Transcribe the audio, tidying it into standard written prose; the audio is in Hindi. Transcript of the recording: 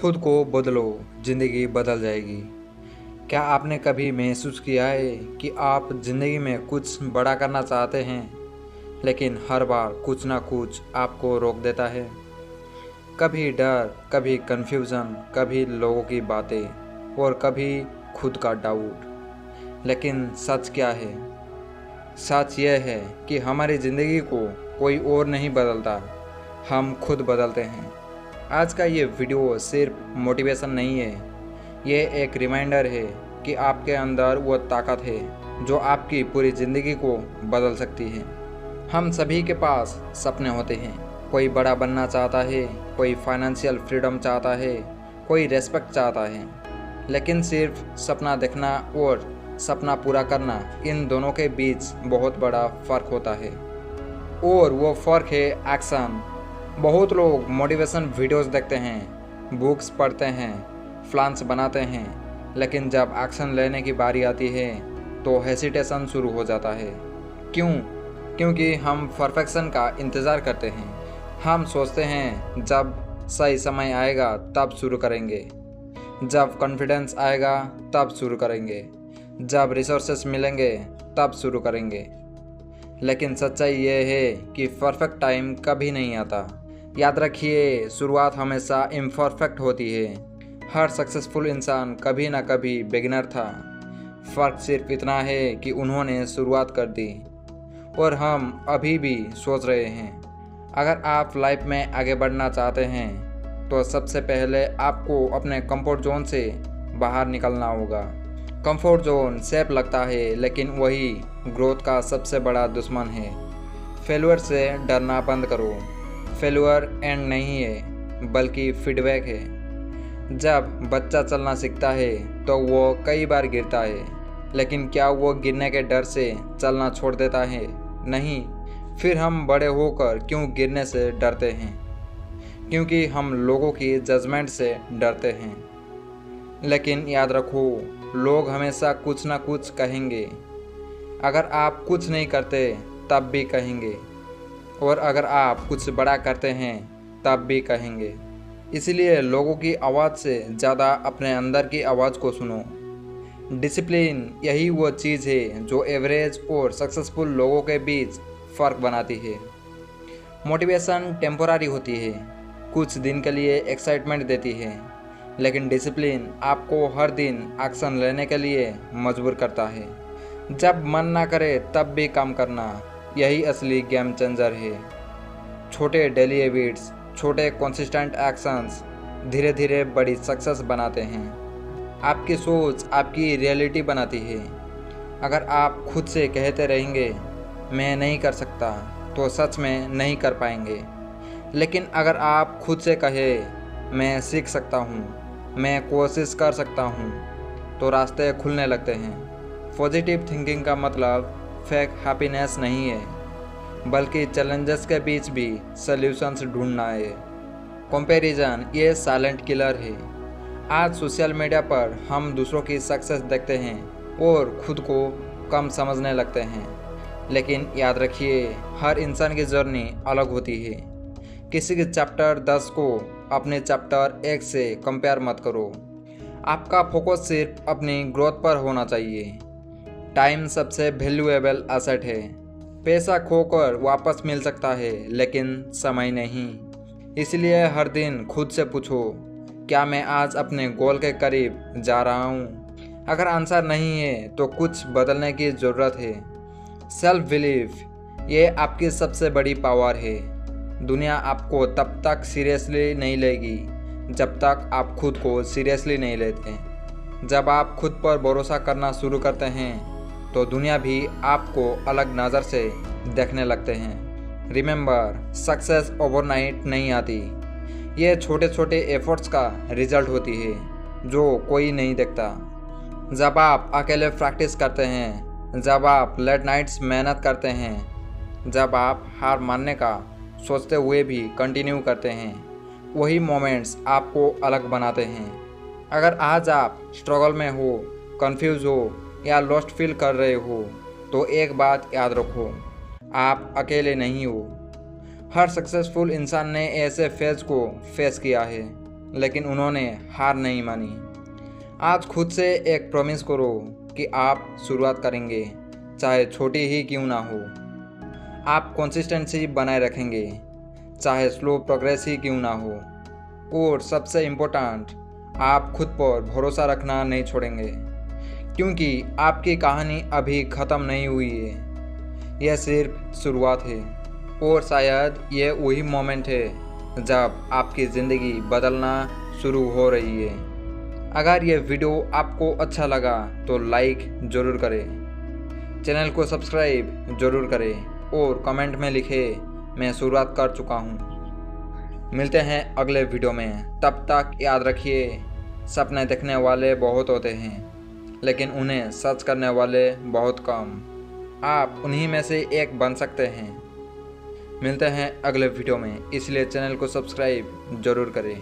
खुद को बदलो, ज़िंदगी बदल जाएगी। क्या आपने कभी महसूस किया है कि आप ज़िंदगी में कुछ बड़ा करना चाहते हैं, लेकिन हर बार कुछ ना कुछ आपको रोक देता है? कभी डर, कभी कन्फ्यूज़न, कभी लोगों की बातें और कभी खुद का डाउट। लेकिन सच क्या है? सच यह है कि हमारी ज़िंदगी को कोई और नहीं बदलता, हम खुद बदलते हैं। आज का ये वीडियो सिर्फ मोटिवेशन नहीं है, ये एक रिमाइंडर है कि आपके अंदर वो ताकत है जो आपकी पूरी ज़िंदगी को बदल सकती है। हम सभी के पास सपने होते हैं। कोई बड़ा बनना चाहता है, कोई फाइनेंशियल फ्रीडम चाहता है, कोई रेस्पेक्ट चाहता है। लेकिन सिर्फ सपना देखना और सपना पूरा करना, इन दोनों के बीच बहुत बड़ा फ़र्क होता है। और वो फ़र्क है एक्शन। बहुत लोग मोटिवेशन वीडियोस देखते हैं, बुक्स पढ़ते हैं, प्लान्स बनाते हैं, लेकिन जब एक्शन लेने की बारी आती है तो हेसिटेशन शुरू हो जाता है। क्यों? क्योंकि हम परफेक्शन का इंतज़ार करते हैं। हम सोचते हैं जब सही समय आएगा तब शुरू करेंगे, जब कॉन्फिडेंस आएगा तब शुरू करेंगे, जब रिसोर्सेस मिलेंगे तब शुरू करेंगे। लेकिन सच्चाई ये है कि परफेक्ट टाइम कभी नहीं आता। याद रखिए, शुरुआत हमेशा इम्परफेक्ट होती है। हर सक्सेसफुल इंसान कभी ना कभी बिगिनर था। फ़र्क सिर्फ इतना है कि उन्होंने शुरुआत कर दी और हम अभी भी सोच रहे हैं। अगर आप लाइफ में आगे बढ़ना चाहते हैं तो सबसे पहले आपको अपने कंफर्ट जोन से बाहर निकलना होगा। कंफर्ट जोन सेफ लगता है, लेकिन वही ग्रोथ का सबसे बड़ा दुश्मन है। फेल्यूर से डरना बंद करो। फेल्यूर एंड नहीं है, बल्कि फीडबैक है। जब बच्चा चलना सीखता है तो वो कई बार गिरता है, लेकिन क्या वो गिरने के डर से चलना छोड़ देता है? नहीं। फिर हम बड़े होकर क्यों गिरने से डरते हैं? क्योंकि हम लोगों की जजमेंट से डरते हैं। लेकिन याद रखो, लोग हमेशा कुछ ना कुछ कहेंगे। अगर आप कुछ नहीं करते तब भी कहेंगे, और अगर आप कुछ बड़ा करते हैं तब भी कहेंगे। इसलिए लोगों की आवाज़ से ज़्यादा अपने अंदर की आवाज़ को सुनो। डिसिप्लिन यही वो चीज़ है जो एवरेज और सक्सेसफुल लोगों के बीच फ़र्क बनाती है। मोटिवेशन टेम्पोरारी होती है, कुछ दिन के लिए एक्साइटमेंट देती है, लेकिन डिसिप्लिन आपको हर दिन एक्शन लेने के लिए मजबूर करता है। जब मन ना करे तब भी काम करना, यही असली गेम चेंजर है। छोटे डेली हैबिट्स, छोटे कंसिस्टेंट एक्शंस धीरे धीरे बड़ी सक्सेस बनाते हैं। आपकी सोच आपकी रियलिटी बनाती है। अगर आप खुद से कहते रहेंगे मैं नहीं कर सकता, तो सच में नहीं कर पाएंगे। लेकिन अगर आप खुद से कहें मैं सीख सकता हूँ, मैं कोशिश कर सकता हूँ, तो रास्ते खुलने लगते हैं। पॉजिटिव थिंकिंग का मतलब फेक हैप्पीनेस नहीं है, बल्कि चैलेंजेस के बीच भी सॉल्यूशंस ढूंढना है। कंपैरिजन ये साइलेंट किलर है। आज सोशल मीडिया पर हम दूसरों की सक्सेस देखते हैं और खुद को कम समझने लगते हैं। लेकिन याद रखिए, हर इंसान की जर्नी अलग होती है। किसी के चैप्टर 10 को अपने चैप्टर 1 से कंपेयर मत करो। आपका फोकस सिर्फ अपनी ग्रोथ पर होना चाहिए। टाइम सबसे वैल्यूएबल एसेट है। पैसा खोकर वापस मिल सकता है, लेकिन समय नहीं। इसलिए हर दिन खुद से पूछो, क्या मैं आज अपने गोल के करीब जा रहा हूँ? अगर आंसर नहीं है तो कुछ बदलने की ज़रूरत है। सेल्फ बिलीफ ये आपकी सबसे बड़ी पावर है। दुनिया आपको तब तक सीरियसली नहीं लेगी जब तक आप खुद को सीरियसली नहीं लेते। जब आप खुद पर भरोसा करना शुरू करते हैं तो दुनिया भी आपको अलग नज़र से देखने लगते हैं। रिमेंबर, सक्सेस ओवरनाइट नहीं आती। ये छोटे छोटे एफर्ट्स का रिजल्ट होती है जो कोई नहीं देखता। जब आप अकेले प्रैक्टिस करते हैं, जब आप लेट नाइट्स मेहनत करते हैं, जब आप हार मानने का सोचते हुए भी कंटिन्यू करते हैं, वही मोमेंट्स आपको अलग बनाते हैं। अगर आज आप स्ट्रगल में हो, कंफ्यूज हो या लॉस्ट फील कर रहे हो, तो एक बात याद रखो, आप अकेले नहीं हो। हर सक्सेसफुल इंसान ने ऐसे फेज को फेस किया है। लेकिन उन्होंने हार नहीं मानी। आज खुद से एक प्रॉमिस करो कि आप शुरुआत करेंगे, चाहे छोटी ही क्यों ना हो। आप कंसिस्टेंसी बनाए रखेंगे, चाहे स्लो प्रोग्रेस ही क्यों ना हो। और सबसे इम्पोर्टेंट, आप खुद पर भरोसा रखना नहीं छोड़ेंगे, क्योंकि आपकी कहानी अभी ख़त्म नहीं हुई है। यह सिर्फ शुरुआत है। और शायद ये वही मोमेंट है जब आपकी ज़िंदगी बदलना शुरू हो रही है। अगर ये वीडियो आपको अच्छा लगा तो लाइक ज़रूर करें, चैनल को सब्सक्राइब ज़रूर करें और कमेंट में लिखें मैं शुरुआत कर चुका हूँ। मिलते हैं अगले वीडियो में। तब तक याद रखिए, सपने देखने वाले बहुत होते हैं, लेकिन उन्हें सच करने वाले बहुत कम। आप उन्हीं में से एक बन सकते हैं। मिलते हैं अगले वीडियो में, इसलिए चैनल को सब्सक्राइब ज़रूर करें।